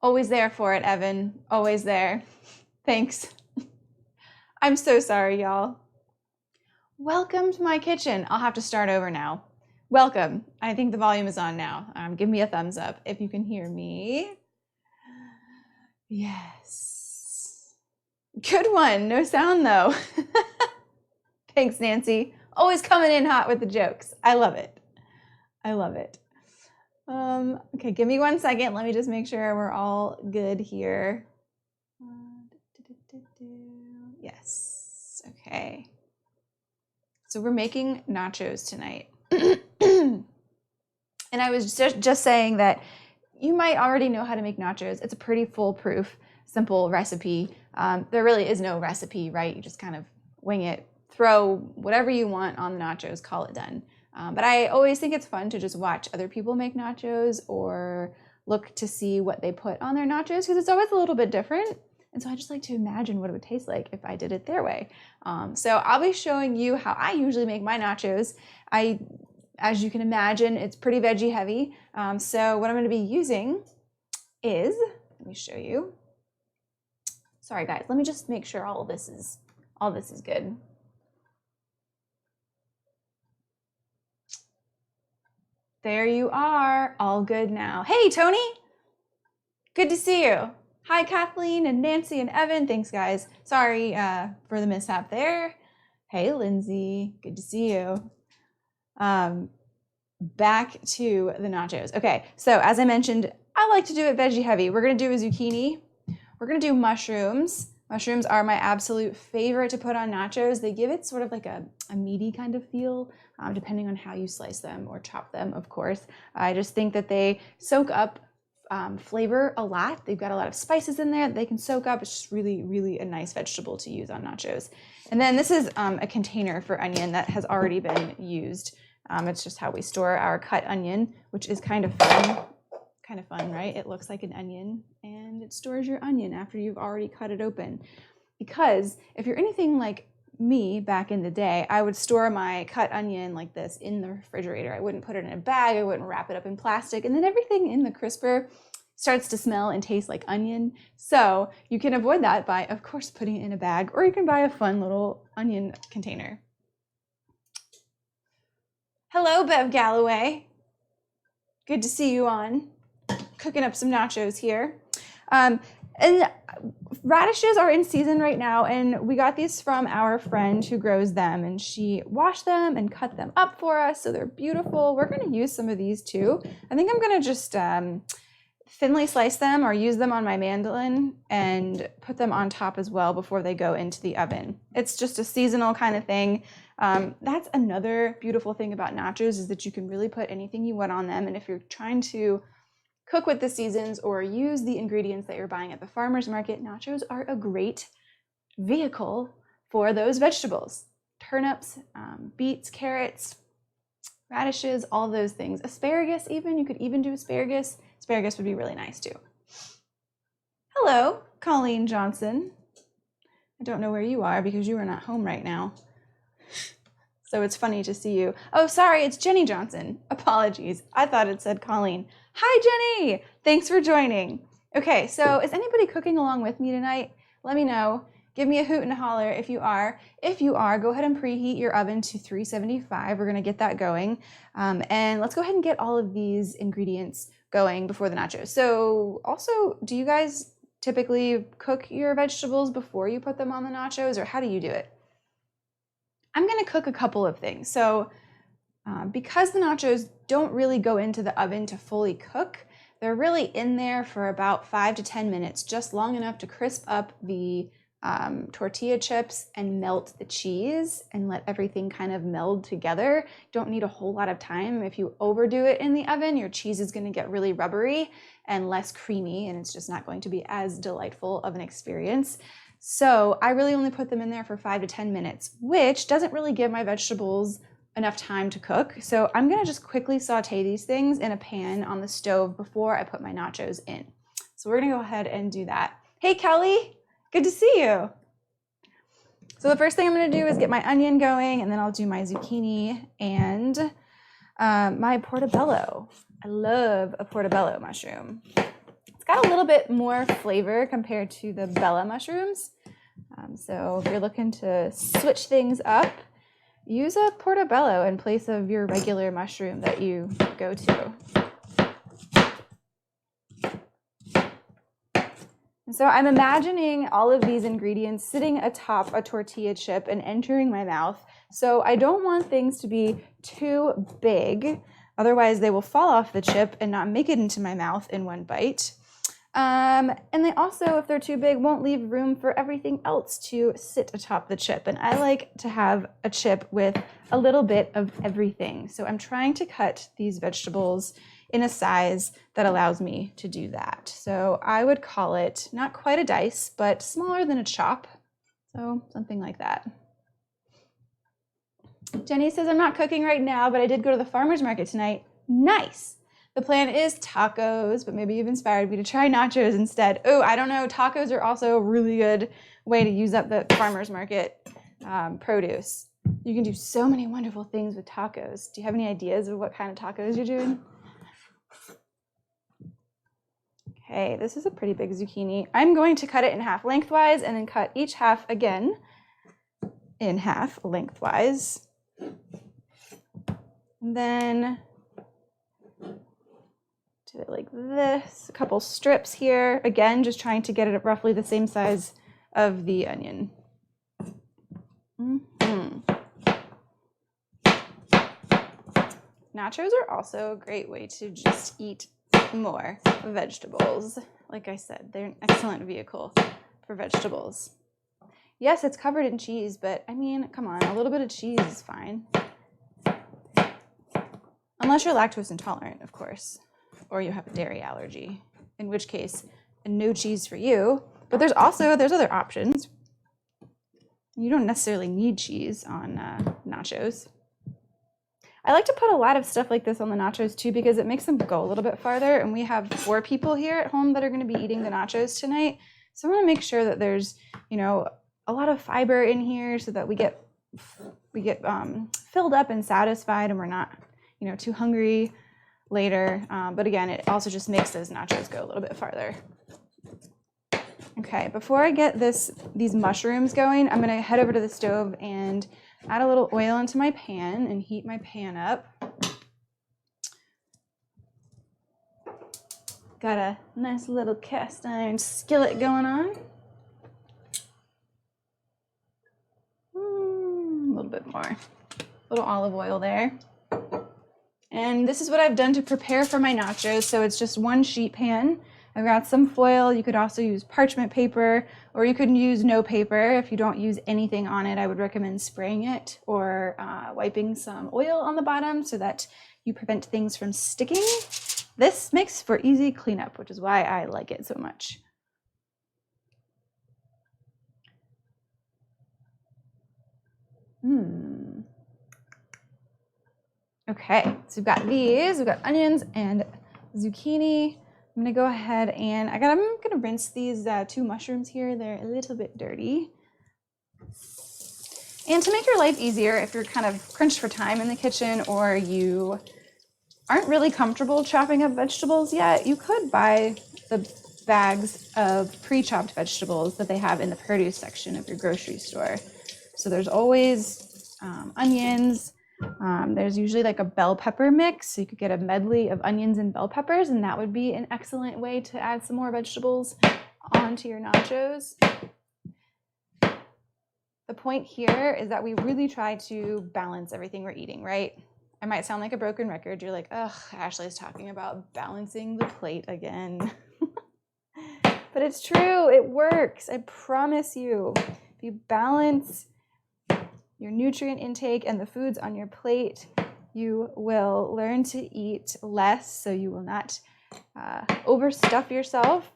Always there for it, Evan. Always there. Thanks. I'm so sorry, y'all. Welcome to my kitchen. I'll have to start over now. Welcome. I think the volume is on now. Give me a thumbs up if you can hear me. Yes. Good one. No sound though. Thanks, Nancy. Always coming in hot with the jokes. I love it. I love it. Okay, give me 1 second. Let me just make sure we're all good here. Yes. Okay. So we're making nachos tonight. And I was just saying that you might already know how to make nachos. It's a pretty foolproof, simple recipe. There really is no recipe, right? You just kind of wing it, throw whatever you want on the nachos, call it done. But I always think it's fun to just watch other people make nachos or look to see what they put on their nachos because it's always a little bit different. And so I just like to imagine what it would taste like if I did it their way. So I'll be showing you how I usually make my nachos. As you can imagine, it's pretty veggie heavy. So what I'm going to be using is, let me show you. Sorry guys, let me just make sure all this is good. There you are, all good now. Hey Tony, good to see you. Hi Kathleen and Nancy and Evan, thanks guys. Sorry for the mishap there. Hey Lindsay, good to see you. Back to the nachos. Okay, so as I mentioned, I like to do it veggie heavy. We're gonna do a zucchini. We're gonna do mushrooms. Mushrooms are my absolute favorite to put on nachos. They give it sort of like a meaty kind of feel, depending on how you slice them or chop them, of course. I just think that they soak up flavor a lot. They've got a lot of spices in there that they can soak up. It's just really, really a nice vegetable to use on nachos. And then this is a container for onion that has already been used. It's just how we store our cut onion, which is kind of fun. Kind of fun, right? It looks like an onion and it stores your onion after you've already cut it open. Because if you're anything like me back in the day, I would store my cut onion like this in the refrigerator. I wouldn't put it in a bag. I wouldn't wrap it up in plastic. And then everything in the crisper starts to smell and taste like onion. So you can avoid that by, of course, putting it in a bag, or you can buy a fun little onion container. Hello, Bev Galloway. Good to see you on. Cooking up some nachos here. And radishes are in season right now, and we got these from our friend who grows them, and she washed them and cut them up for us, so they're beautiful. We're gonna use some of these too. I think I'm gonna just thinly slice them or use them on my mandolin and put them on top as well before they go into the oven. It's just a seasonal kind of thing. That's another beautiful thing about nachos is that you can really put anything you want on them, and if you're trying to cook with the seasons or use the ingredients that you're buying at the farmer's market, nachos are a great vehicle for those vegetables. Turnips, beets, carrots, radishes, all those things. Asparagus even, you could even do asparagus. Asparagus would be really nice too. Hello, Colleen Johnson. I don't know where you are because you are not home right now. So it's funny to see you. Oh, sorry, it's Jenny Johnson. Apologies. I thought it said Colleen. Hi, Jenny. Thanks for joining. Okay, so is anybody cooking along with me tonight? Let me know. Give me a hoot and a holler if you are. If you are, go ahead and preheat your oven to 375. We're going to get that going. And let's go ahead and get all of these ingredients going before the nachos. So also, do you guys typically cook your vegetables before you put them on the nachos, or how do you do it? I'm going to cook a couple of things. So because the nachos don't really go into the oven to fully cook, they're really in there for about 5 to 10 minutes, just long enough to crisp up the tortilla chips and melt the cheese and let everything kind of meld together. Don't need a whole lot of time. If you overdo it in the oven, your cheese is going to get really rubbery and less creamy, and it's just not going to be as delightful of an experience. So I really only put them in there for 5 to 10 minutes, which doesn't really give my vegetables enough time to cook. So I'm gonna just quickly saute these things in a pan on the stove before I put my nachos in. So we're gonna go ahead and do that. Hey Kelly, good to see you. So the first thing I'm gonna do is get my onion going, and then I'll do my zucchini and my portobello. I love a portobello mushroom. It's got a little bit more flavor compared to the Bella mushrooms. So if you're looking to switch things up, use a portobello in place of your regular mushroom that you go to. And so I'm imagining all of these ingredients sitting atop a tortilla chip and entering my mouth. So I don't want things to be too big, otherwise they will fall off the chip and not make it into my mouth in one bite. And they also, if they're too big, won't leave room for everything else to sit atop the chip. And I like to have a chip with a little bit of everything. So I'm trying to cut these vegetables in a size that allows me to do that. So I would call it not quite a dice, but smaller than a chop. So something like that. Jenny says, I'm not cooking right now, but I did go to the farmer's market tonight. Nice. The plan is tacos, but maybe you've inspired me to try nachos instead. Oh, I don't know. Tacos are also a really good way to use up the farmer's market produce. You can do so many wonderful things with tacos. Do you have any ideas of what kind of tacos you're doing? Okay, this is a pretty big zucchini. I'm going to cut it in half lengthwise and then cut each half again in half lengthwise. And then do it like this, a couple strips here. Again, just trying to get it at roughly the same size of the onion. Nachos are also a great way to just eat more vegetables. Like I said, they're an excellent vehicle for vegetables. Yes, it's covered in cheese, but I mean, come on, a little bit of cheese is fine. Unless you're lactose intolerant, of course, or you have a dairy allergy, in which case, no cheese for you. But there's other options. You don't necessarily need cheese on nachos. I like to put a lot of stuff like this on the nachos too because it makes them go a little bit farther, and we have 4 people here at home that are going to be eating the nachos tonight. So I want to make sure that there's, a lot of fiber in here so that we get filled up and satisfied, and we're not, too hungry later. But again, it also just makes those nachos go a little bit farther. Okay, before I get these mushrooms going, I'm going to head over to the stove and add a little oil into my pan and heat my pan up. Got a nice little cast iron skillet going on. A little bit more. A little olive oil there. And this is what I've done to prepare for my nachos. So it's just one sheet pan. I've got some foil. You could also use parchment paper, or you could use no paper. If you don't use anything on it, I would recommend spraying it or wiping some oil on the bottom so that you prevent things from sticking. This makes for easy cleanup, which is why I like it so much. Okay, so we've got these. We've got onions and zucchini. I'm gonna go ahead and I'm gonna rinse these 2 mushrooms here. They're a little bit dirty. And to make your life easier, if you're kind of crunched for time in the kitchen or you aren't really comfortable chopping up vegetables yet, you could buy the bags of pre-chopped vegetables that they have in the produce section of your grocery store. So there's always onions. There's usually like a bell pepper mix, so you could get a medley of onions and bell peppers, and that would be an excellent way to add some more vegetables onto your nachos. The point here is that we really try to balance everything we're eating, right? I might sound like a broken record. You're like, ugh, Ashley's talking about balancing the plate again. But it's true, it works, I promise you. If you balance your nutrient intake and the foods on your plate, you will learn to eat less, so you will not overstuff yourself.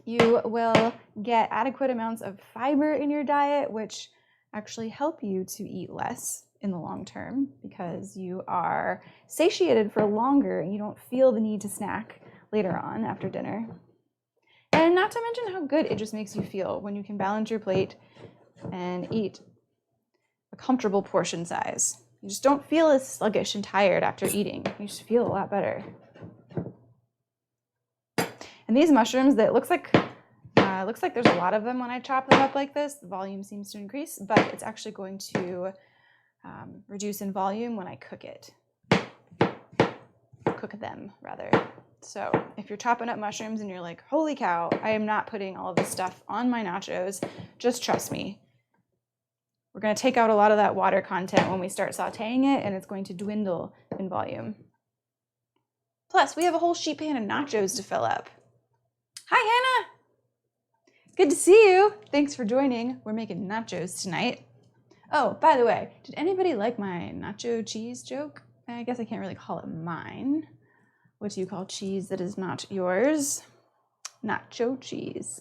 You will get adequate amounts of fiber in your diet, which actually help you to eat less in the long term because you are satiated for longer and you don't feel the need to snack later on after dinner. And not to mention how good it just makes you feel when you can balance your plate and eat a comfortable portion size. You just don't feel as sluggish and tired after eating. You just feel a lot better. And these mushrooms, that looks like there's a lot of them when I chop them up like this. The volume seems to increase, but it's actually going to reduce in volume when I cook them rather. So if you're chopping up mushrooms and you're like, holy cow, I am not putting all of this stuff on my nachos, just trust me. We're going to take out a lot of that water content when we start sauteing it, and it's going to dwindle in volume. Plus, we have a whole sheet pan of nachos to fill up. Hi, Hannah. Good to see you. Thanks for joining. We're making nachos tonight. Oh, by the way, did anybody like my nacho cheese joke? I guess I can't really call it mine. What do you call cheese that is not yours? Nacho cheese.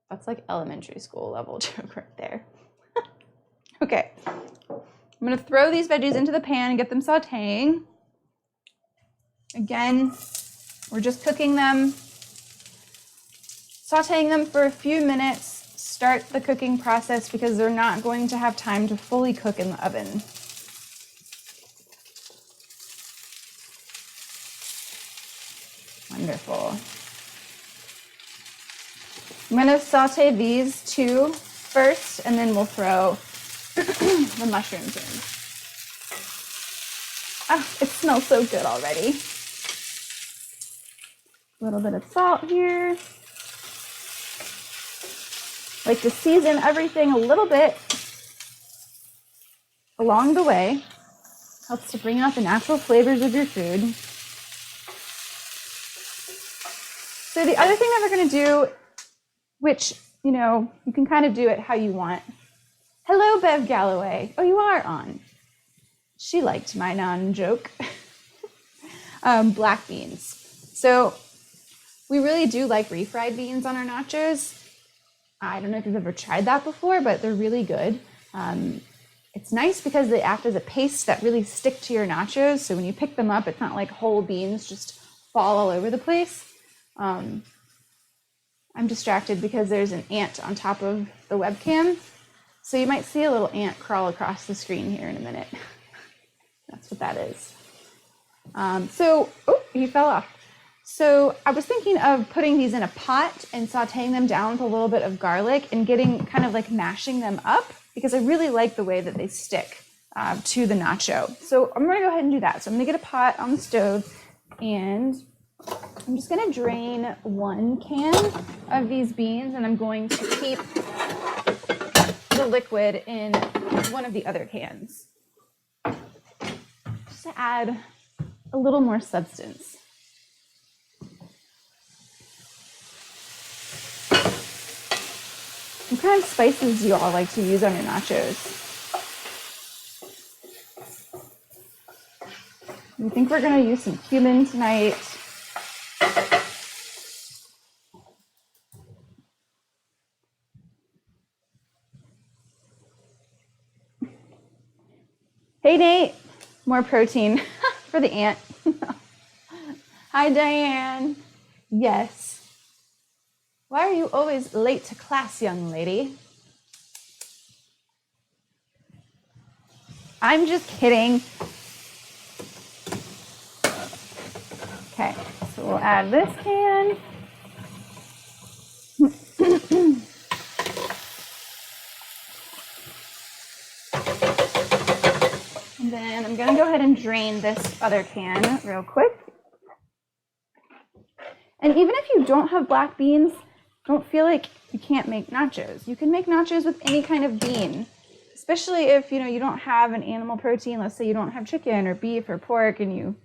That's like elementary school level joke right there. Okay, I'm gonna throw these veggies into the pan and get them sauteing. Again, we're just cooking them, sauteing them for a few minutes. Start the cooking process because they're not going to have time to fully cook in the oven. Wonderful. I'm going to saute these two first, and then we'll throw the mushrooms in. Oh, it smells so good already. A little bit of salt here. Like to season everything a little bit along the way. Helps to bring out the natural flavors of your food. So the other thing that we're going to do, which, you know, you can kind of do it how you want. Hello, Bev Galloway. Oh, you are on. She liked my non-joke. Black beans. So we really do like refried beans on our nachos. I don't know if you've ever tried that before, but they're really good. It's nice because they act as a paste that really stick to your nachos. So when you pick them up, it's not like whole beans just fall all over the place. I'm distracted because there's an ant on top of the webcam. So you might see a little ant crawl across the screen here in a minute. That's what that is. Oh, he fell off. So I was thinking of putting these in a pot and sauteing them down with a little bit of garlic and getting kind of like mashing them up because I really like the way that they stick to the nacho. So I'm gonna go ahead and do that. So I'm gonna get a pot on the stove and I'm just gonna drain 1 can of these beans and I'm going to keep the liquid in one of the other cans. Just to add a little more substance. What kind of spices do you all like to use on your nachos? I think we're gonna use some cumin tonight. Hey Nate, more protein for the ant. Hi Diane. Yes. Why are you always late to class, young lady? I'm just kidding. Okay, so we'll add this can. And then I'm gonna go ahead and drain this other can real quick. And even if you don't have black beans, don't feel like you can't make nachos. You can make nachos with any kind of bean, especially if you don't have an animal protein. Let's say you don't have chicken or beef or pork and you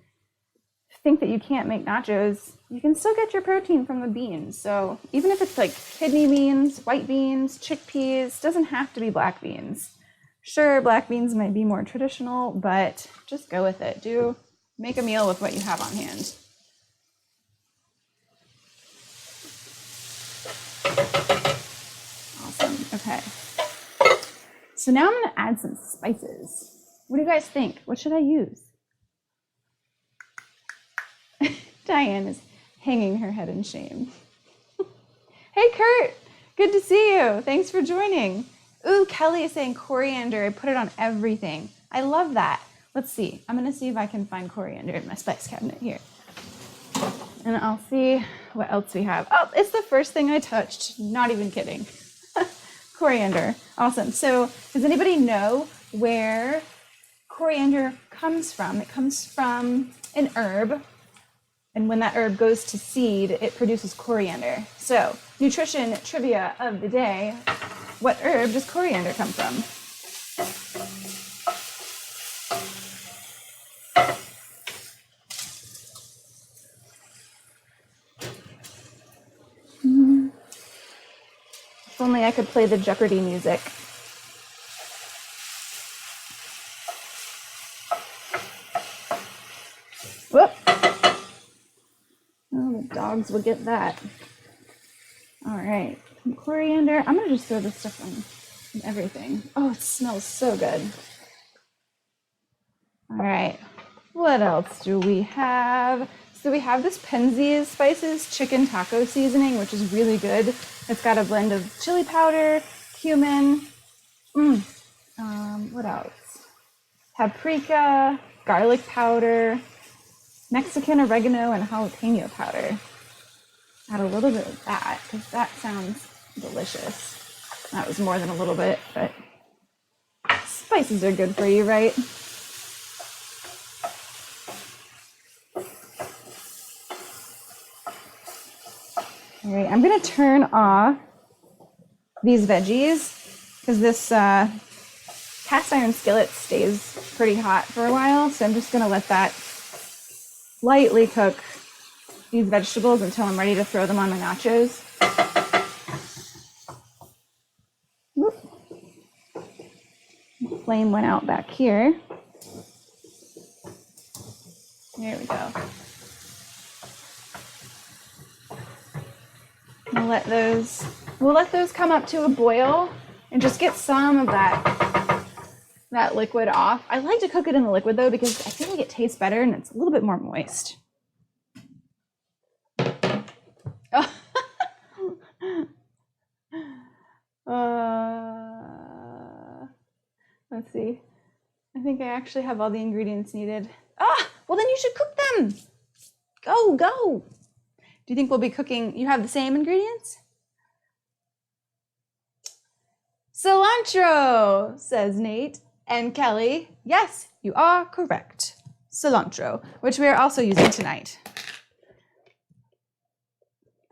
think that you can't make nachos, you can still get your protein from the beans. So even if it's like kidney beans, white beans, chickpeas, doesn't have to be black beans. Sure, black beans might be more traditional, but just go with it. Make a meal with what you have on hand. Awesome, okay. So now I'm gonna add some spices. What do you guys think? What should I use? Diane is hanging her head in shame. Hey Kurt, good to see you. Thanks for joining. Ooh, Kelly is saying coriander. I put it on everything. I love that. Let's see. I'm gonna see if I can find coriander in my spice cabinet here. And I'll see what else we have. Oh, it's the first thing I touched. Not even kidding. Coriander. Awesome. So does anybody know where coriander comes from? It comes from an herb. And when that herb goes to seed, it produces coriander. So nutrition trivia of the day. What herb does coriander come from? If only I could play the Jeopardy music. Whoop. Oh, the dogs will get that. All right, some coriander. I'm gonna just throw this stuff on everything. Oh, it smells so good. All right, what else do we have? So we have this Penzies Spices chicken taco seasoning, which is really good. It's got a blend of chili powder, cumin, what else? Paprika, garlic powder, Mexican oregano, and jalapeno powder. Add a little bit of that because that sounds delicious. That was more than a little bit, but spices are good for you, right? All right, I'm gonna turn off these veggies because this cast iron skillet stays pretty hot for a while. So I'm just gonna let that lightly cook these vegetables until I'm ready to throw them on my nachos. Whoop. The flame went out back here. There we go. We'll let those come up to a boil and just get some of that liquid off. I like to cook it in the liquid though because I feel like it tastes better and it's a little bit more moist. Let's see. I think I actually have all the ingredients needed. Well then you should cook them. Go. Do you think we'll be cooking? You have the same ingredients? Cilantro, says Nate and Kelly. Yes, you are correct. Cilantro, which we are also using tonight.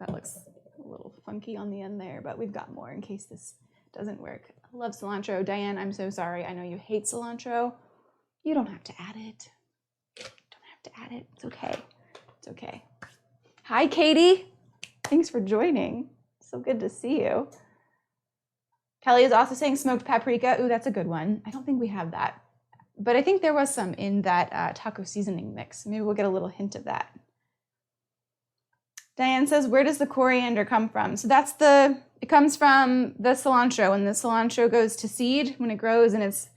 That looks a little funky on the end there, but we've got more in case this doesn't work. I love cilantro. Diane, I'm so sorry. I know you hate cilantro. You don't have to add it. It's okay. It's okay. Hi, Katie. Thanks for joining. So good to see you. Kelly is also saying smoked paprika. Ooh, that's a good one. I don't think we have that. But I think there was some in that taco seasoning mix. Maybe we'll get a little hint of that. Diane says, where does the coriander come from? So it comes from the cilantro. When the cilantro goes to seed, when it grows and it's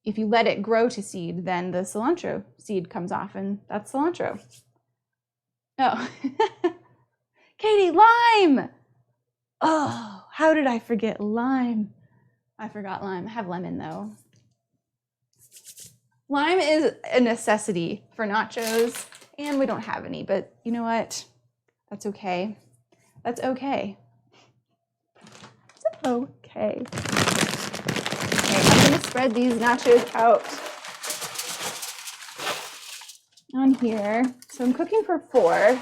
if you let it grow to seed, then the cilantro seed comes off and that's cilantro. Oh, Katie, lime. Oh, how did I forget lime? I forgot lime. I have lemon though. Lime is a necessity for nachos and we don't have any, but you know what? That's okay. That's okay. It's okay. Okay, I'm gonna spread these nachos out on here. So I'm cooking for 4.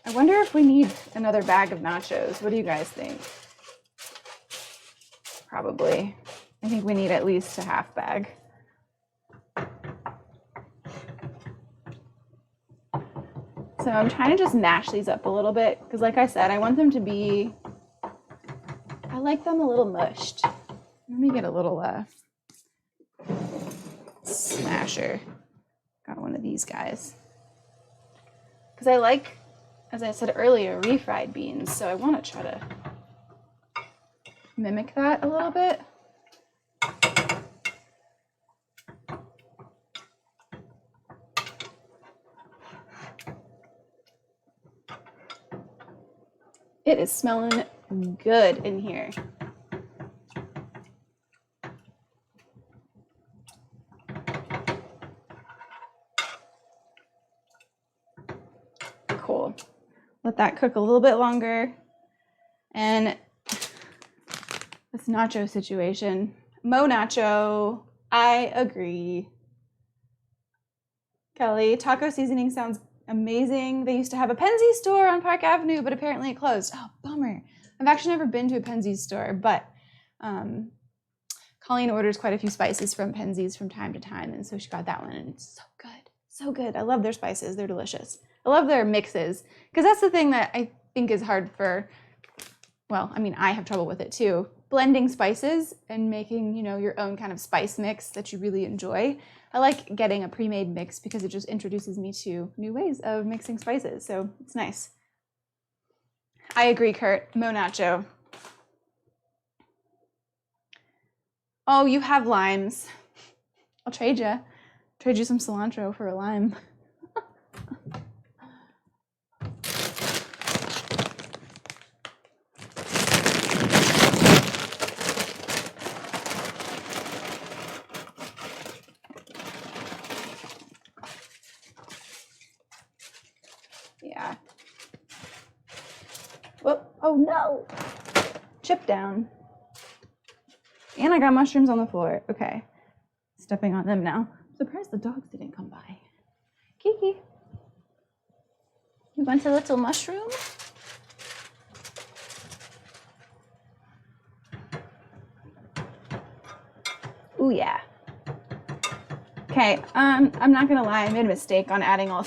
I wonder if we need another bag of nachos. What do you guys think? Probably. I think we need at least a half bag. So I'm trying to just mash these up a little bit because like I said, I want them to be, I like them a little mushed. Let me get a little smasher. Got one of these guys. Because I like, as I said earlier, refried beans. So I want to try to mimic that a little bit. It is smelling good in here. cool. Let that cook a little bit longer. And this nacho situation, Mo Nacho, I agree. Kelly, taco seasoning sounds amazing. They used to have a Penzies store on Park Avenue, but apparently it closed. Oh, bummer. I've actually never been to a Penzies store, but Colleen orders quite a few spices from Penzies from time to time, and so she got that one, and it's so good. So good. I love their spices. They're delicious. I love their mixes, because that's the thing that I think is hard for, well, I mean, I have trouble with it too. Blending spices and making, you know, your own kind of spice mix that you really enjoy. I like getting a pre-made mix because it just introduces me to new ways of mixing spices, so it's nice. I agree, Kurt. Mo Nacho. Oh, you have limes. I'll trade you. Trade you some cilantro for a lime. Yeah. Whoop. Oh no. Chip down. And I got mushrooms on the floor. Okay. Stepping on them now. I'm surprised the dogs didn't come by. Kiki. You want a little mushroom? Ooh, yeah. Okay, I'm not gonna lie, I made a mistake on adding all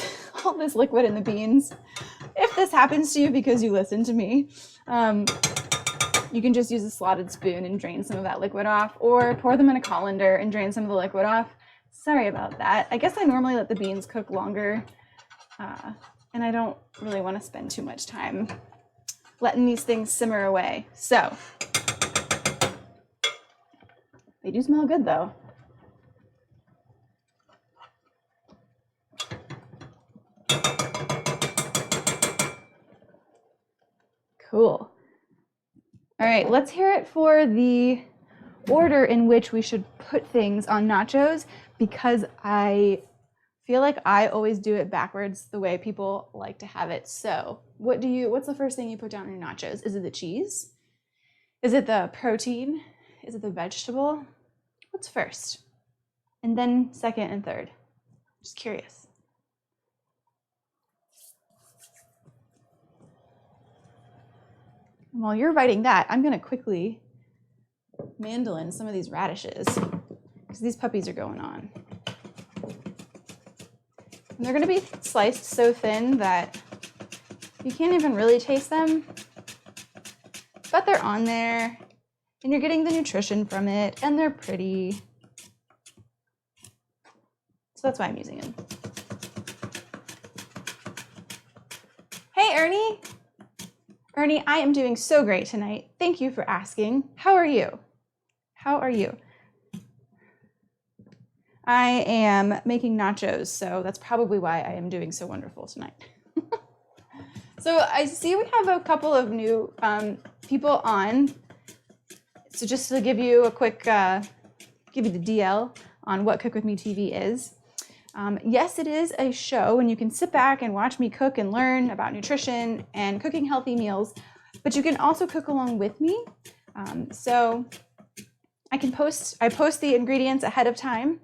this liquid in the beans. If this happens to you because you listen to me, you can just use a slotted spoon and drain some of that liquid off, or pour them in a colander and drain some of the liquid off. Sorry about that. I guess I normally let the beans cook longer, and I don't really want to spend too much time letting these things simmer away. So, they do smell good though. Cool. All right, let's hear it for the order in which we should put things on nachos, because I feel like I always do it backwards the way people like to have it. So what's the first thing you put down on your nachos? Is it the cheese? Is it the protein? Is it the vegetable? What's first? And then second and third? Just curious. While you're writing that, I'm going to quickly mandolin some of these radishes, because these puppies are going on. And they're going to be sliced so thin that you can't even really taste them, but they're on there, and you're getting the nutrition from it, and they're pretty. So that's why I'm using them. Hey, Ernie. Ernie, I am doing so great tonight. Thank you for asking. How are you? How are you? I am making nachos, so that's probably why I am doing so wonderful tonight. So I see we have a couple of new people on. So just to give you a quick, give you the DL on what Cook With Me TV is. Yes, it is a show, and you can sit back and watch me cook and learn about nutrition and cooking healthy meals, but you can also cook along with me. So I post the ingredients ahead of time.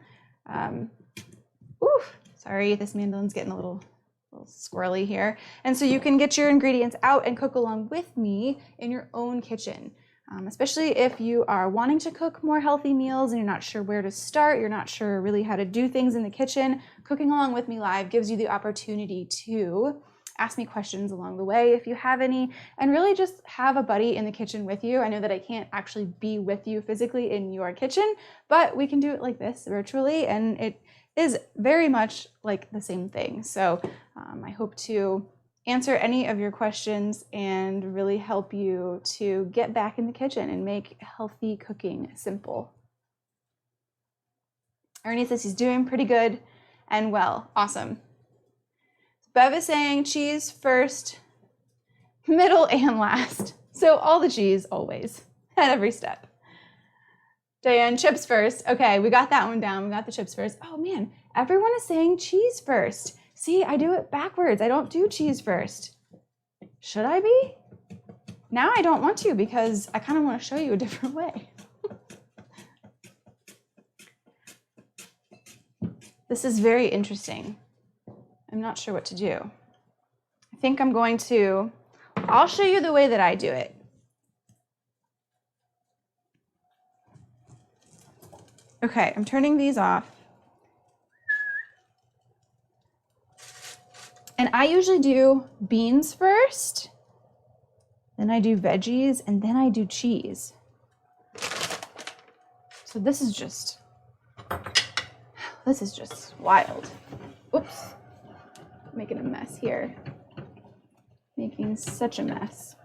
Sorry, this mandolin's getting a little squirrely here. And so you can get your ingredients out and cook along with me in your own kitchen. Especially if you are wanting to cook more healthy meals and you're not sure where to start, you're not sure really how to do things in the kitchen, cooking along with me live gives you the opportunity to ask me questions along the way if you have any, and really just have a buddy in the kitchen with you. I know that I can't actually be with you physically in your kitchen, but we can do it like this virtually, and it is very much like the same thing. So I hope to answer any of your questions and really help you to get back in the kitchen and make healthy cooking simple. Ernie says he's doing pretty good and well. Awesome. Bev is saying cheese first, middle, and last. So all the cheese always at every step. Diane, chips first. Okay, we got that one down. We got the chips first. Oh man, everyone is saying cheese first. See, I do it backwards. I don't do cheese first. Should I be? Now I don't want to because I kind of want to show you a different way. This is very interesting. I'm not sure what to do. I think I'm going to, I'll show you the way that I do it. Okay, I'm turning these off. And I usually do beans first, then I do veggies, and then I do cheese. So this is just wild. Oops, making a mess here. Making such a mess.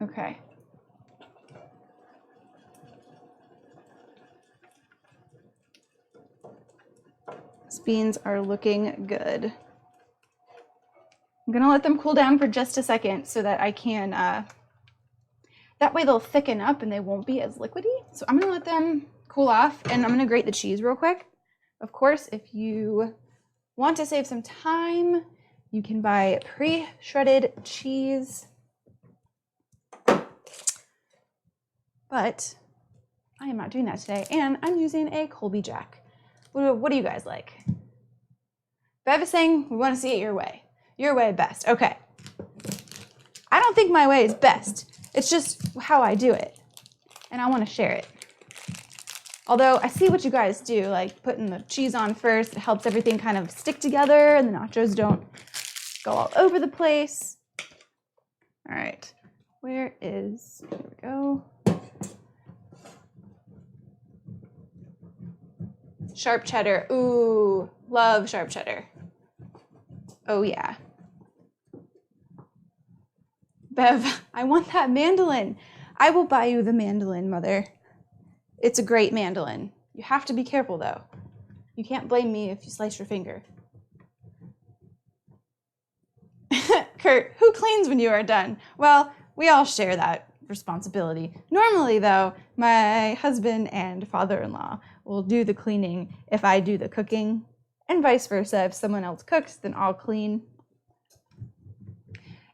Okay. These beans are looking good. I'm gonna let them cool down for just a second so that I can, that way they'll thicken up and they won't be as liquidy. So I'm gonna let them cool off and I'm gonna grate the cheese real quick. Of course, if you want to save some time, you can buy pre-shredded cheese. But I am not doing that today, and I'm using a Colby Jack. What do you guys like? Bev is saying we want to see it your way. Your way best. Okay. I don't think my way is best. It's just how I do it, and I want to share it. Although I see what you guys do, like putting the cheese on first. It helps everything kind of stick together, and the nachos don't go all over the place. All right. Here we go. Sharp cheddar. Ooh, love sharp cheddar. Oh yeah. Bev, I want that mandolin. I will buy you the mandolin, Mother. It's a great mandolin. You have to be careful though. You can't blame me if you slice your finger. Kurt, who cleans when you are done? Well, we all share that responsibility. Normally though, my husband and father-in-law will do the cleaning if I do the cooking, and vice versa. If someone else cooks, then I'll clean.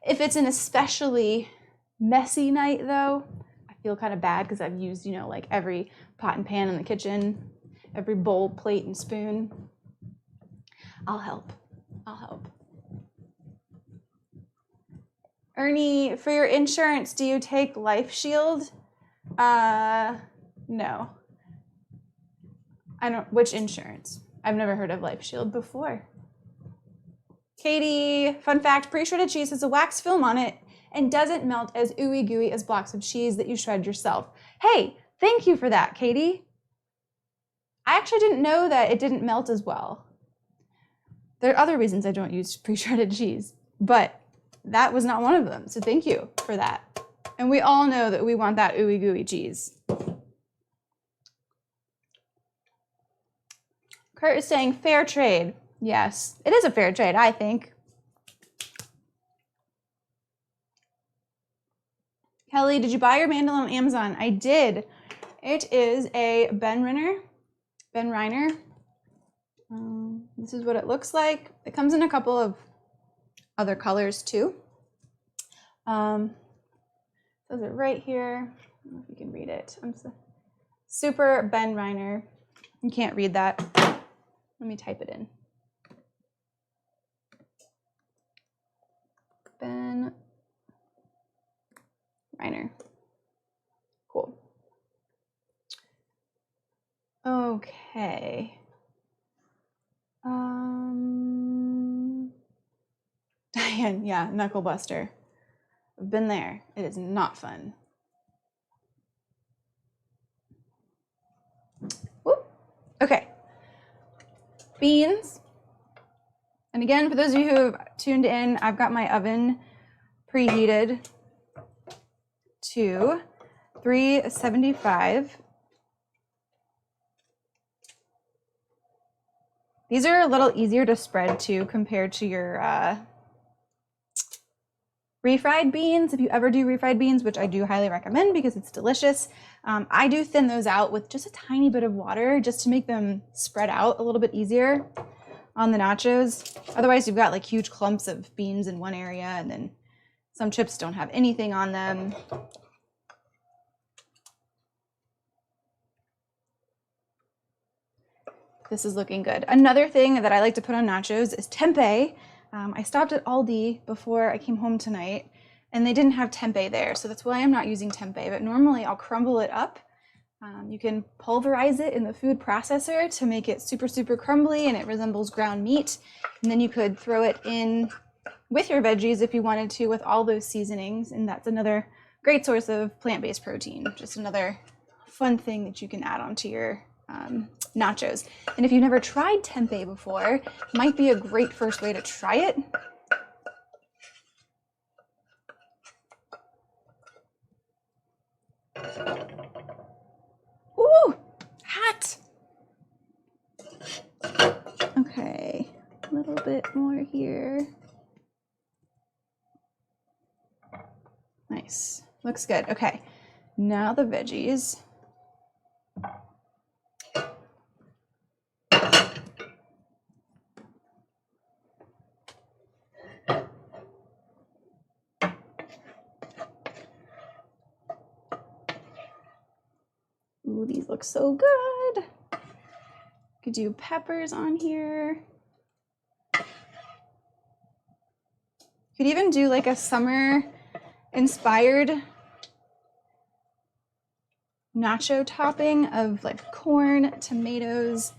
If it's an especially messy night though, I feel kind of bad because I've used, like every pot and pan in the kitchen, every bowl, plate, and spoon. I'll help. Ernie, for your insurance, do you take Life Shield? No. I don't, which insurance? I've never heard of Life Shield before. Katie, fun fact, pre-shredded cheese has a wax film on it and doesn't melt as ooey gooey as blocks of cheese that you shred yourself. Hey, thank you for that, Katie. I actually didn't know that it didn't melt as well. There are other reasons I don't use pre-shredded cheese, but that was not one of them, so thank you for that. And we all know that we want that ooey gooey cheese. Kurt is saying fair trade. Yes, it is a fair trade, I think. Kelly, did you buy your mandolin on Amazon? I did. It is a Ben Reiner. This is what it looks like. It comes in a couple of other colors too. Says it right here. I don't know if you can read it. Super Ben Reiner. You can't read that. Let me type it in. Ben Reiner. Cool. Okay. Diane, yeah, Knuckle Buster. I've been there. It is not fun. Whoop. Okay. Beans. And again, for those of you who have tuned in, I've got my oven preheated to 375. These are a little easier to spread too compared to your refried beans, if you ever do refried beans, which I do highly recommend because it's delicious, I do thin those out with just a tiny bit of water just to make them spread out a little bit easier on the nachos. Otherwise, you've got like huge clumps of beans in one area, and then some chips don't have anything on them. This is looking good. Another thing that I like to put on nachos is tempeh. I stopped at Aldi before I came home tonight, and they didn't have tempeh there, so that's why I'm not using tempeh, but normally I'll crumble it up. You can pulverize it in the food processor to make it super, super crumbly and it resembles ground meat. And then you could throw it in with your veggies if you wanted to with all those seasonings, and that's another great source of plant-based protein. Just another fun thing that you can add onto your nachos. And if you've never tried tempeh before, might be a great first way to try it. Ooh, hot. Okay, a little bit more here. Nice, looks good. Okay, now the veggies. Ooh, these look so good. Could do peppers on here. Could even do like a summer inspired nacho topping of like corn, tomatoes,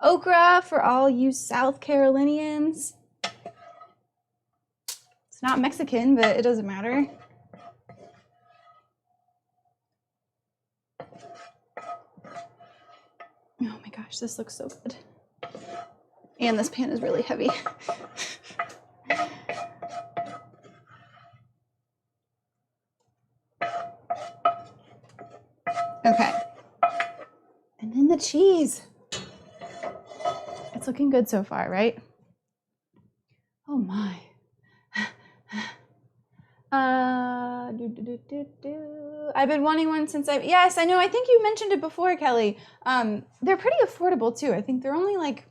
okra for all you South Carolinians. It's not Mexican, but it doesn't matter. Oh my gosh, this looks so good. And this pan is really heavy. Okay. And then the cheese. It's looking good so far, right? Oh my. I've been wanting one since yes, I know. I think you mentioned it before, Kelly. They're pretty affordable too. I think they're only like,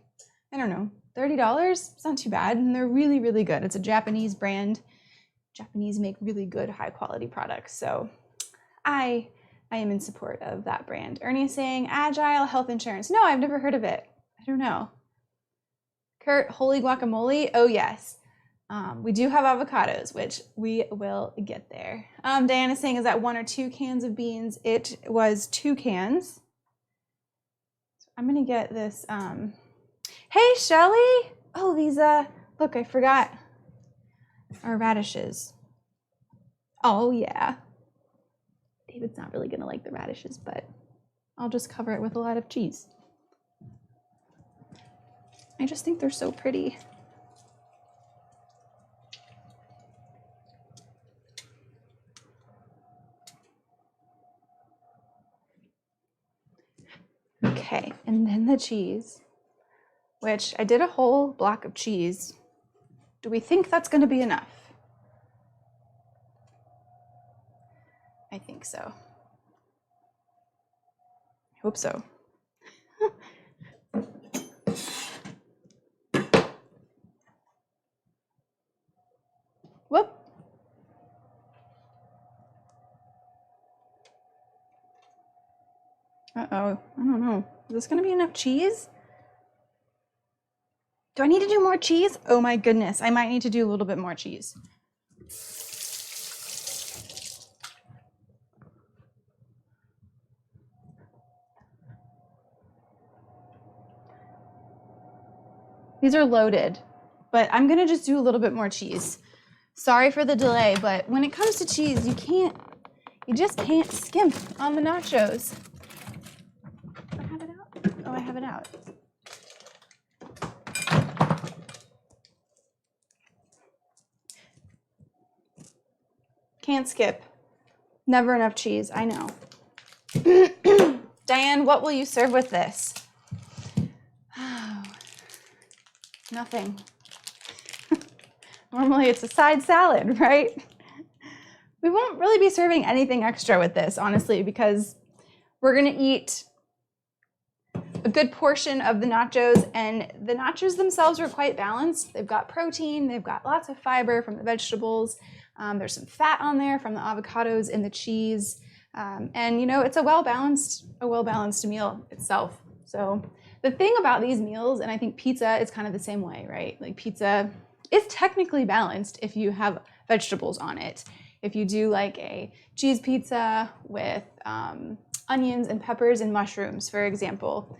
I don't know, $30. It's not too bad. And they're really, really good. It's a Japanese brand. Japanese make really good, high quality products. So I am in support of that brand. Ernie is saying Agile Health Insurance. No, I've never heard of it. I don't know. Kurt, holy guacamole. Oh yes. We do have avocados, which we will get there. Diana's saying, is that 1 or 2 cans of beans? It was 2 cans. So I'm gonna get this. Hey, Shelly. Oh, these, look, I forgot our radishes. Oh yeah. David's not really gonna like the radishes, but I'll just cover it with a lot of cheese. I just think they're so pretty. Okay, and then the cheese, which I did a whole block of cheese. Do we think that's going to be enough? I think so. I hope so. Whoop. Uh-oh, I don't know. Is this gonna be enough cheese? Do I need to do more cheese? Oh my goodness, I might need to do a little bit more cheese. These are loaded, but I'm gonna just do a little bit more cheese. Sorry for the delay, but when it comes to cheese, you just can't skimp on the nachos. I have it out? Oh, I have it out. Can't skip. Never enough cheese, I know. Diane, what will you serve with this? Oh, nothing. Normally it's a side salad, right? we won't really be serving anything extra with this, honestly, because we're gonna eat a good portion of the nachos, and the nachos themselves are quite balanced. They've got protein, they've got lots of fiber from the vegetables. There's some fat on there from the avocados and the cheese. And you know, it's a well-balanced meal itself. So the thing about these meals, and I think pizza is kind of the same way, right? Like pizza is technically balanced if you have vegetables on it. If you do like a cheese pizza with onions and peppers and mushrooms, for example,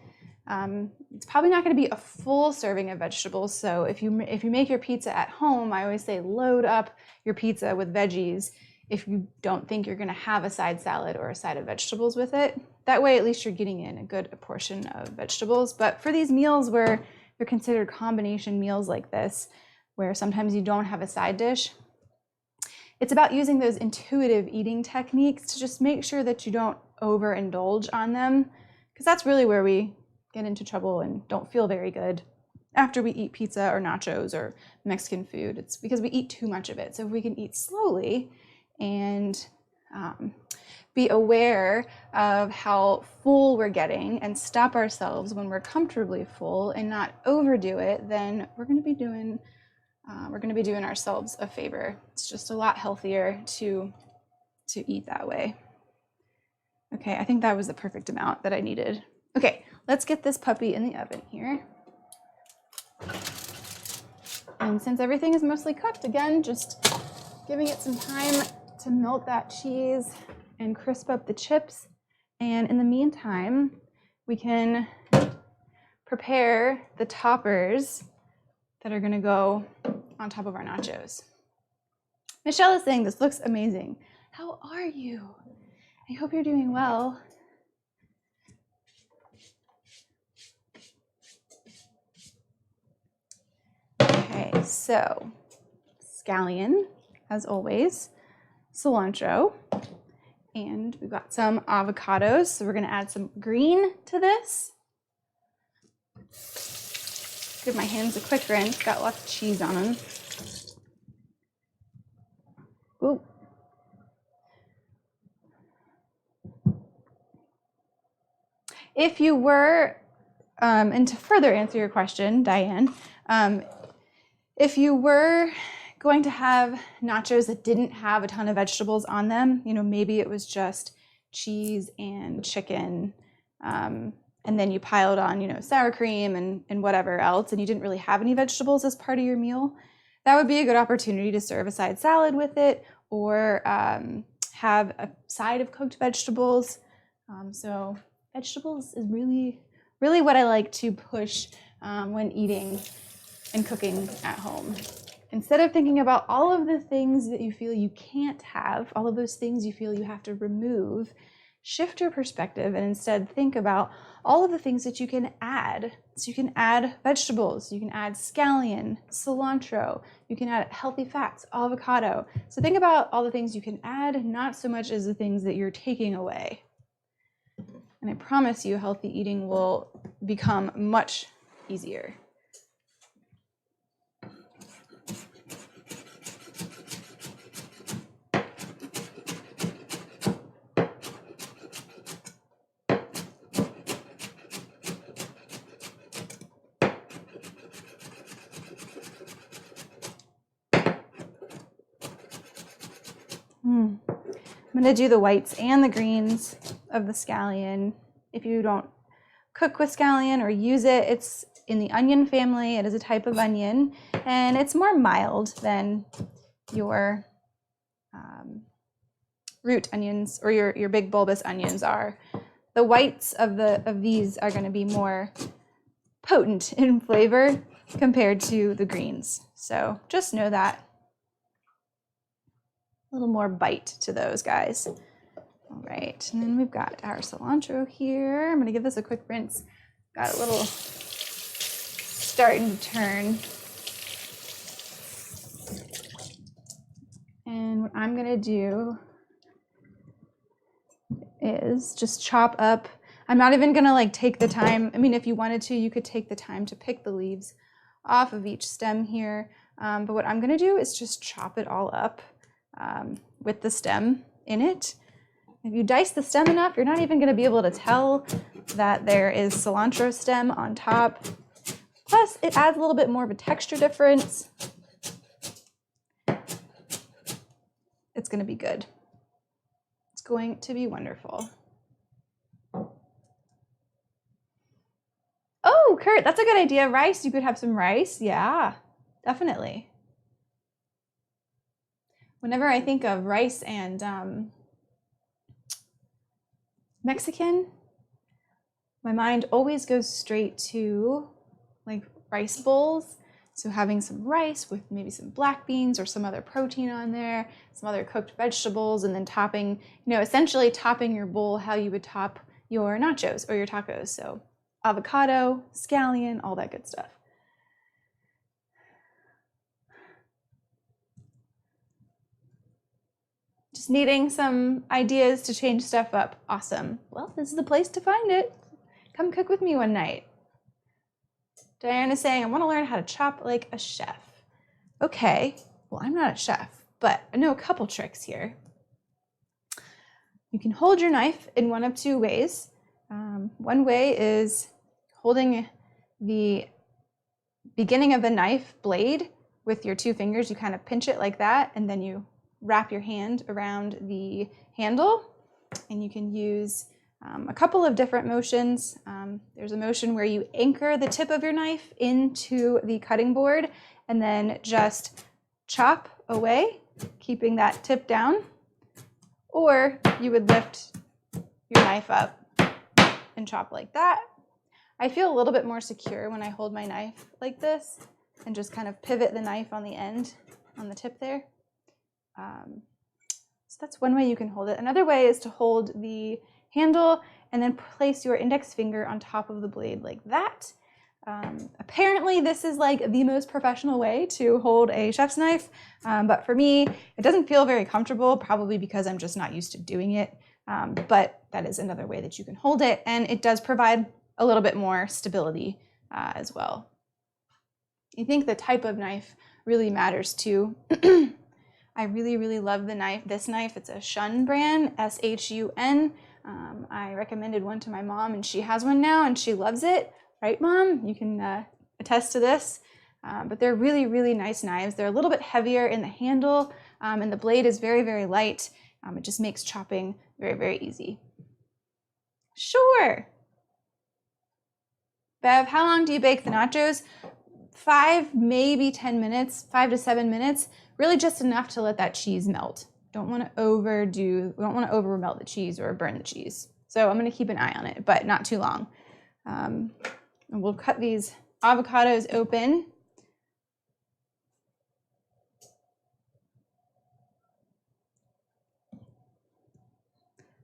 it's probably not going to be a full serving of vegetables. So if you make your pizza at home, I always say load up your pizza with veggies if you don't think you're going to have a side salad or a side of vegetables with it. That way, at least you're getting in a good portion of vegetables. But for these meals where they're considered combination meals like this, where sometimes you don't have a side dish, it's about using those intuitive eating techniques to just make sure that you don't overindulge on them, because that's really where we get into trouble and don't feel very good after we eat pizza or nachos or Mexican food. It's because we eat too much of it. So if we can eat slowly and be aware of how full we're getting and stop ourselves when we're comfortably full and not overdo it, then we're going to be doing ourselves a favor. It's just a lot healthier to eat that way. Okay, I think that was the perfect amount that I needed. Okay, let's get this puppy in the oven here. And since everything is mostly cooked, again, just giving it some time to melt that cheese and crisp up the chips. And in the meantime, we can prepare the toppers that are gonna go on top of our nachos. Michelle is saying, this looks amazing. How are you? I hope you're doing well. Okay, so scallion, as always, cilantro, and we've got some avocados. So we're gonna add some green to this. Give my hands a quick rinse, got lots of cheese on them. Ooh. If you were, and to further answer your question, Diane, if you were going to have nachos that didn't have a ton of vegetables on them, you know, maybe it was just cheese and chicken, and then you piled on, you know, sour cream and whatever else, and you didn't really have any vegetables as part of your meal, that would be a good opportunity to serve a side salad with it, or have a side of cooked vegetables. So vegetables is really what I like to push when eating and cooking at home. Instead of thinking about all of the things that you feel you can't have, all of those things you feel you have to remove, shift your perspective and instead think about all of the things that you can add. So you can add vegetables, you can add scallion, cilantro, you can add healthy fats, avocado. So think about all the things you can add, not so much as the things that you're taking away. And I promise you, healthy eating will become much easier. I'm going to do the whites and the greens of the scallion. If you don't cook with scallion or use it, it's in the onion family. It is a type of onion, and it's more mild than your root onions or your big bulbous onions are. The whites of these are going to be more potent in flavor compared to the greens. So just know that. A little more bite to those guys. All right, and then we've got our cilantro here. I'm gonna give this a quick rinse. Got a little starting to turn. And what I'm gonna do is just chop up. I'm not even gonna like take the time. I mean, if you wanted to, you could take the time to pick the leaves off of each stem here. But what I'm gonna do is just chop it all up with the stem in it. If you dice the stem enough, you're not even going to be able to tell that there is cilantro stem on top. Plus, it adds a little bit more of a texture difference. It's going to be good. It's going to be wonderful. Oh, Kurt, that's a good idea. Rice, you could have some rice. Yeah, definitely. Whenever I think of rice and Mexican, my mind always goes straight to like rice bowls. So having some rice with maybe some black beans or some other protein on there, some other cooked vegetables, and then topping, essentially topping your bowl how you would top your nachos or your tacos. So avocado, scallion, all that good stuff. Just needing some ideas to change stuff up. Awesome. Well, this is the place to find it. Come cook with me one night. Diana's saying, I want to learn how to chop like a chef. Okay, well, I'm not a chef, but I know a couple tricks here. You can hold your knife in one of two ways. One way is holding the beginning of the knife blade with your two fingers. You kind of pinch it like that, and then you wrap your hand around the handle, and you can use a couple of different motions. There's a motion where you anchor the tip of your knife into the cutting board and then just chop away, keeping that tip down. Or you would lift your knife up and chop like that. I feel a little bit more secure when I hold my knife like this and just kind of pivot the knife on the end, on the tip there. So that's one way you can hold it. Another way is to hold the handle and then place your index finger on top of the blade like that. Apparently this is like the most professional way to hold a chef's knife, but for me, it doesn't feel very comfortable, probably because I'm just not used to doing it. But that is another way that you can hold it, and it does provide a little bit more stability as well. I think the type of knife really matters too. I really, really love the knife. This knife, it's a Shun brand, S-H-U-N. I recommended one to my mom, and she has one now, and she loves it. Right, Mom? You can attest to this. But they're really, really nice knives. They're a little bit heavier in the handle, and the blade is very, very light. It just makes chopping very, very easy. Sure. Bev, how long do you bake the nachos? 5, maybe 10 minutes, 5 to 7 minutes. Really just enough to let that cheese melt. Don't want to over melt the cheese or burn the cheese. So I'm going to keep an eye on it, but not too long. And we'll cut these avocados open.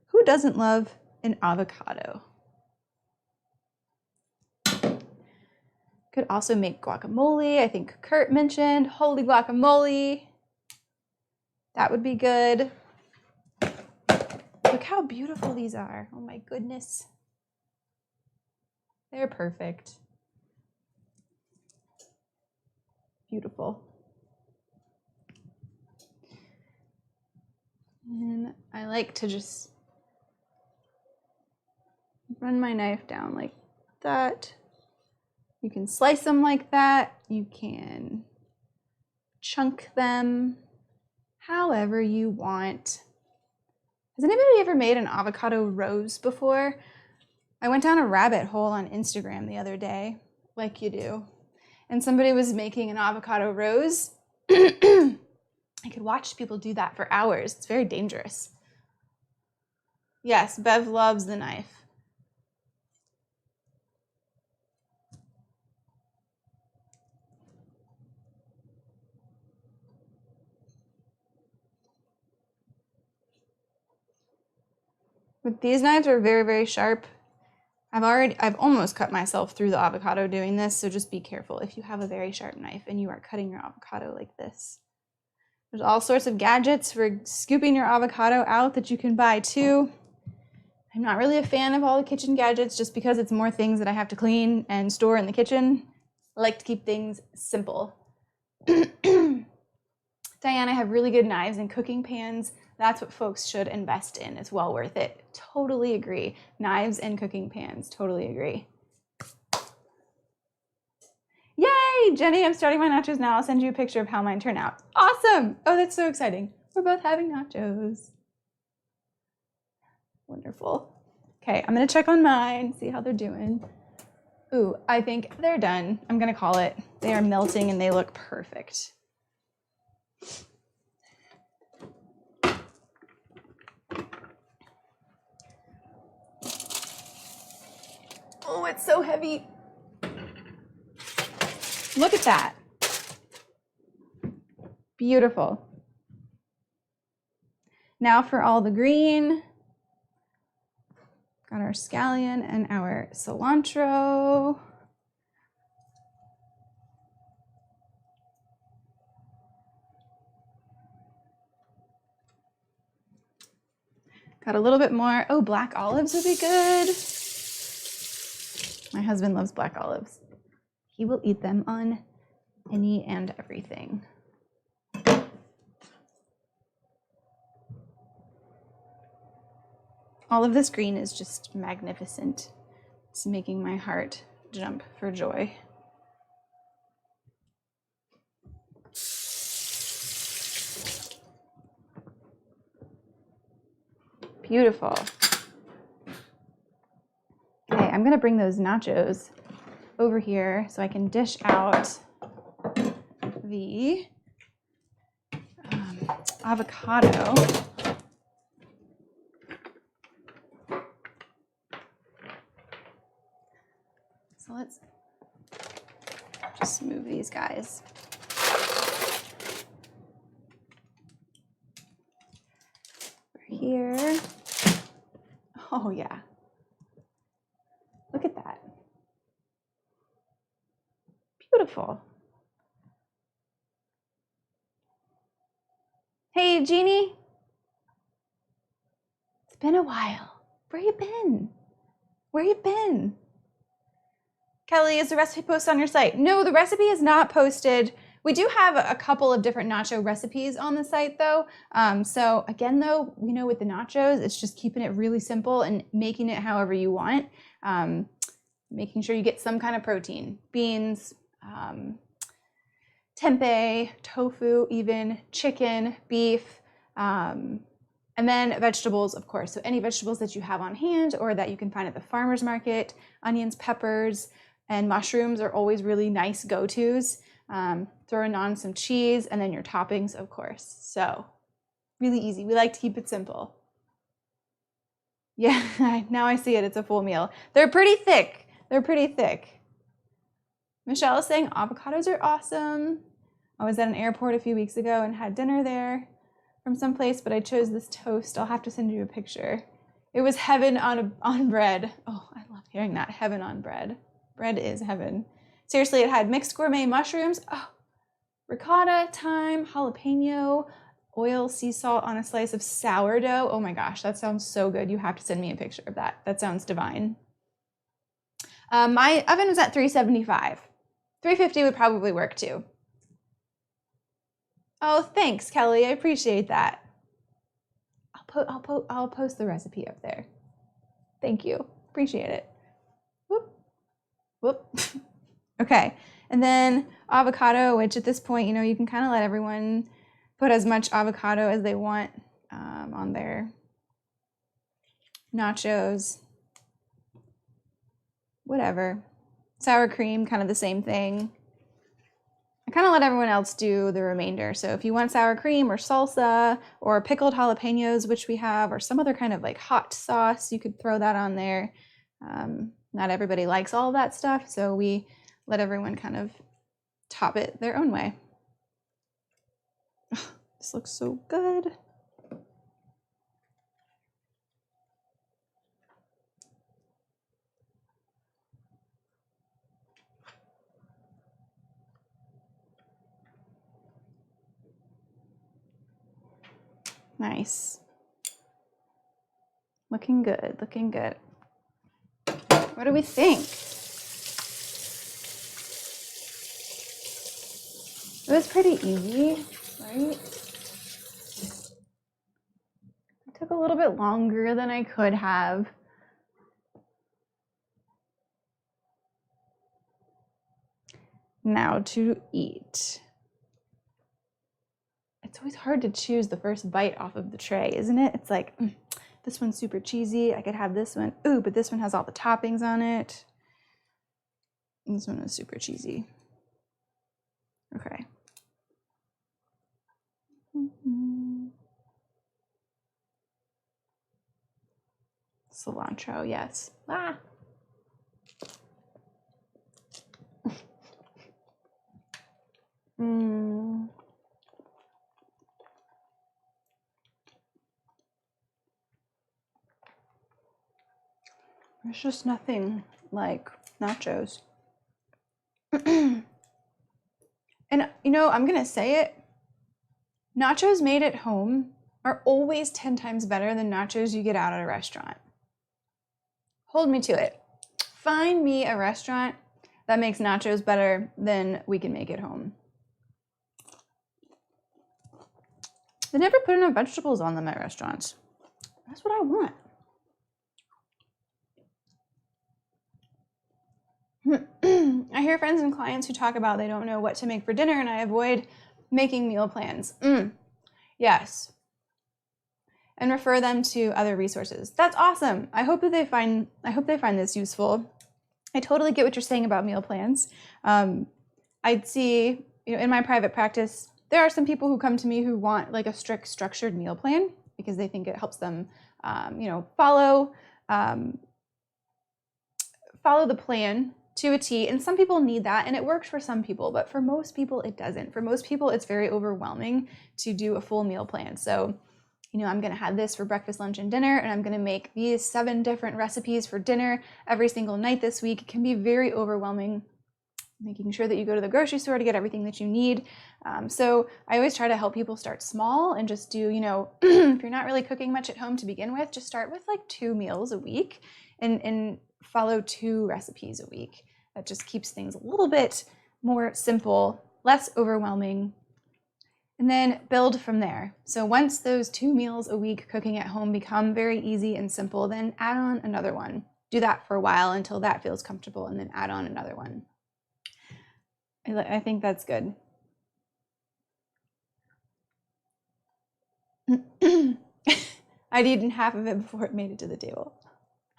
Who doesn't love an avocado? Could also make guacamole. I think Kurt mentioned holy guacamole. That would be good. Look how beautiful these are. Oh my goodness. They're perfect. Beautiful. And I like to just run my knife down like that. You can slice them like that. You can chunk them however you want. Has anybody ever made an avocado rose before? I went down a rabbit hole on Instagram the other day, like you do, and somebody was making an avocado rose. I could watch people do that for hours. It's very dangerous. Yes, Bev loves the knife. But these knives are very, very sharp. I've almost cut myself through the avocado doing this, so just be careful if you have a very sharp knife and you are cutting your avocado like this. There's all sorts of gadgets for scooping your avocado out that you can buy too. I'm not really a fan of all the kitchen gadgets just because it's more things that I have to clean and store in the kitchen. I like to keep things simple. Diana, I have really good knives and cooking pans That's what folks should invest in. It's well worth it. Totally agree. Knives and cooking pans, totally agree. Yay, Jenny, I'm starting my nachos now. I'll send you a picture of how mine turn out. Awesome. Oh, that's so exciting. We're both having nachos. Wonderful. Okay, I'm gonna check on mine, see how they're doing. Ooh, I think they're done. I'm gonna call it. They are melting and they look perfect. Oh, it's so heavy. Look at that. Beautiful. Now for all the green. Got our scallion and our cilantro. Got a little bit more. Oh, black olives would be good. My husband loves black olives. He will eat them on any and everything. All of this green is just magnificent. It's making my heart jump for joy. Beautiful. Okay, I'm gonna bring those nachos over here so I can dish out the avocado. So let's just move these guys. Over here. Oh yeah. Look at that. Beautiful. Hey, Jeannie. It's been a while. Where you been? Where you been? Kelly, is the recipe posted on your site? No, the recipe is not posted. We do have a couple of different nacho recipes on the site though. So again though, with the nachos, it's just keeping it really simple and making it however you want. Making sure you get some kind of protein, beans, tempeh, tofu, even chicken, beef, and then vegetables, of course. So any vegetables that you have on hand or that you can find at the farmer's market, onions, peppers, and mushrooms are always really nice go-tos. Throwing on some cheese and then your toppings, of course. So really easy. We like to keep it simple. Yeah, now I see it. It's a full meal. They're pretty thick. They're pretty thick. Michelle is saying avocados are awesome. I was at an airport a few weeks ago and had dinner there from someplace, but I chose this toast. I'll have to send you a picture. It was heaven on bread. Oh, I love hearing that. Heaven on bread. Bread is heaven. Seriously, it had mixed gourmet mushrooms, ricotta, thyme, jalapeno, oil, sea salt on a slice of sourdough. Oh my gosh, that sounds so good. You have to send me a picture of that. That sounds divine. My oven was at 375. 350 would probably work too. Oh, thanks, Kelly. I appreciate that. I'll post the recipe up there. Thank you. Appreciate it. Whoop. Whoop. Okay. And then avocado, which at this point, you can kind of let everyone put as much avocado as they want on their nachos. Whatever. Sour cream, kind of the same thing. I kind of let everyone else do the remainder. So if you want sour cream or salsa or pickled jalapenos, which we have, or some other kind of like hot sauce, you could throw that on there. Not everybody likes all of that stuff, so we let everyone kind of top it their own way. This looks so good. Nice. Looking good, looking good. What do we think? It was pretty easy, right? Took a little bit longer than I could have. Now to eat. It's always hard to choose the first bite off of the tray, isn't it? It's like, this one's super cheesy. I could have this one. Ooh, but this one has all the toppings on it. This one is super cheesy. Okay. Cilantro, yes. Ah. There's just nothing like nachos. And you know, I'm gonna say it. Nachos made at home are always 10 times better than nachos you get out at a restaurant. Hold me to it. Find me a restaurant that makes nachos better than we can make at home. They never put enough vegetables on them at restaurants. That's what I want. I hear friends and clients who talk about they don't know what to make for dinner, and I avoid making meal plans. Yes. And refer them to other resources. That's awesome. I hope they find this useful. I totally get what you're saying about meal plans. I'd see, in my private practice, there are some people who come to me who want like a strict structured meal plan because they think it helps them, follow the plan to a T. And some people need that, and it works for some people, but for most people it doesn't. For most people, it's very overwhelming to do a full meal plan. So, I'm gonna have this for breakfast, lunch, and dinner, and I'm gonna make these 7 different recipes for dinner every single night this week. It can be very overwhelming, making sure that you go to the grocery store to get everything that you need. So I always try to help people start small and just do, if you're not really cooking much at home to begin with, just start with like 2 meals a week and follow 2 recipes a week. That just keeps things a little bit more simple, less overwhelming, and then build from there. So once those 2 meals a week cooking at home become very easy and simple, then add on another one. Do that for a while until that feels comfortable, and then add on another one. I think that's good. I'd eaten half of it before it made it to the table.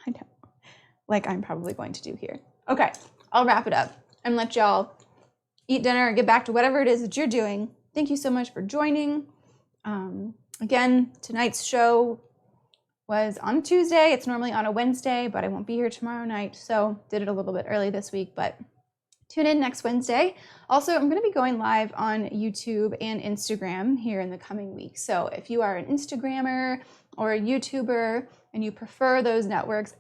I know, like I'm probably going to do here. Okay, I'll wrap it up and let y'all eat dinner and get back to whatever it is that you're doing. Thank you so much for joining. Again, tonight's show was on Tuesday. It's normally on a Wednesday, but I won't be here tomorrow night, so did it a little bit early this week, but tune in next Wednesday. Also, I'm going to be going live on YouTube and Instagram here in the coming weeks. So if you are an Instagrammer or a YouTuber and you prefer those networks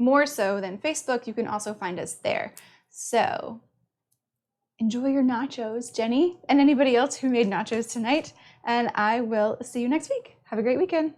more so than Facebook, you can also find us there. So enjoy your nachos, Jenny, and anybody else who made nachos tonight. And I will see you next week. Have a great weekend.